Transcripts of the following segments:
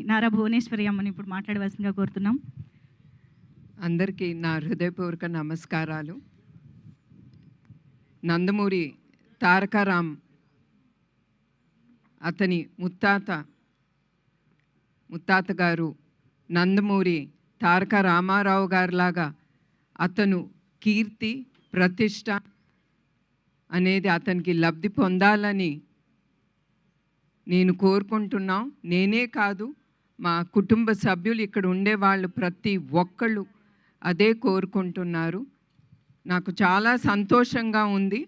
నారా భువనేశ్వరి అమ్మని ఇప్పుడు మాట్లాడవలసిందిగా కోరుతున్నాం. అందరికీ నా హృదయపూర్వక నమస్కారాలు. నందమూరి తారక రామ్ అతని ముత్తాత గారు నందమూరి తారక రామారావు గారిలాగా అతను కీర్తి ప్రతిష్ట అనేది అతనికి లబ్ధి పొందాలని నేను కోరుకుంటున్నాం. నేనే కాదు, మా కుటుంబ సభ్యులు ఇక్కడ ఉండేవాళ్ళు ప్రతి ఒక్కళ్ళు అదే కోరుకుంటున్నారు. నాకు చాలా సంతోషంగా ఉంది.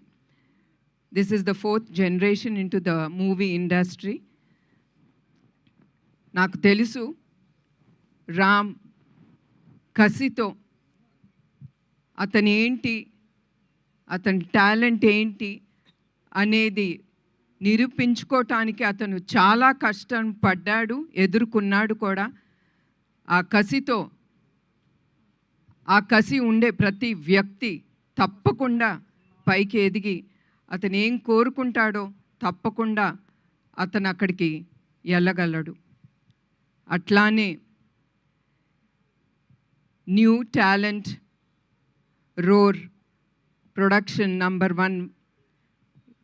This is the 4th generation into the movie industry. నాకు తెలుసు రామ్ కసితో అతని టాలెంట్ ఏంటి అనేది నిరూపించుకోవటానికి అతను చాలా కష్టం పడ్డాడు, ఎదుర్కొన్నాడు కూడా. ఆ కసి ఉండే ప్రతి వ్యక్తి తప్పకుండా పైకి ఎదిగి అతను ఏం కోరుకుంటాడో తప్పకుండా అతను అక్కడికి వెళ్ళగలడు. అట్లానే new talent roar production number 1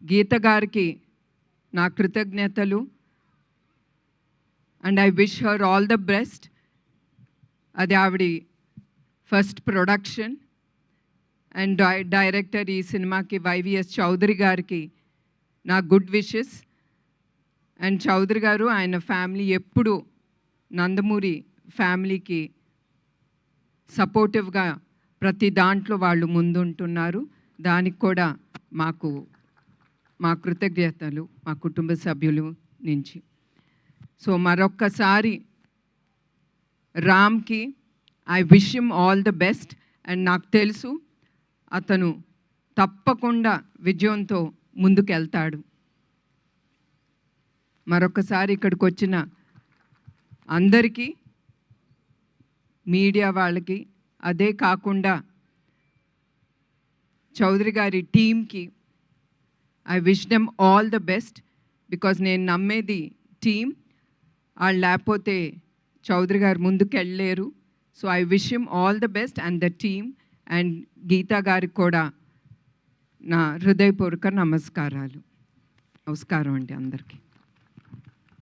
Geetha గారికి నా కృతజ్ఞతలు. And I wish her all the best. అది ఆవిడ ఫస్ట్ ప్రొడక్షన్. అండ్ డైరెక్టర్ ఈ సినిమాకి వైవిఎస్ చౌదరి గారికి నా గుడ్ విషెస్. అండ్ చౌదరి గారు ఆయన ఫ్యామిలీ ఎప్పుడు నందమూరి ఫ్యామిలీకి సపోర్టివ్గా ప్రతి దాంట్లో వాళ్ళు ముందుంటున్నారు. దానికి కూడా మా కృతజ్ఞతలు మా కుటుంబ సభ్యులు నుంచి. సో మరొక్కసారి రామ్కి I wish him all the best. And నాకు తెలుసు అతను తప్పకుండా విజయంతో ముందుకెళ్తాడు. మరొకసారి ఇక్కడికి వచ్చిన అందరికీ, మీడియా వాళ్ళకి, అదే కాకుండా చౌదరి గారి టీమ్కి I wish them all the best. Because నేను నమ్మేది టీమ్, వాళ్ళు లేకపోతే చౌదరి గారు ముందుకు వెళ్ళలేరు. So I wish him all the best and the team. And Geetha గారికి కూడా నా హృదయపూర్వక నమస్కారం అండి అందరికీ.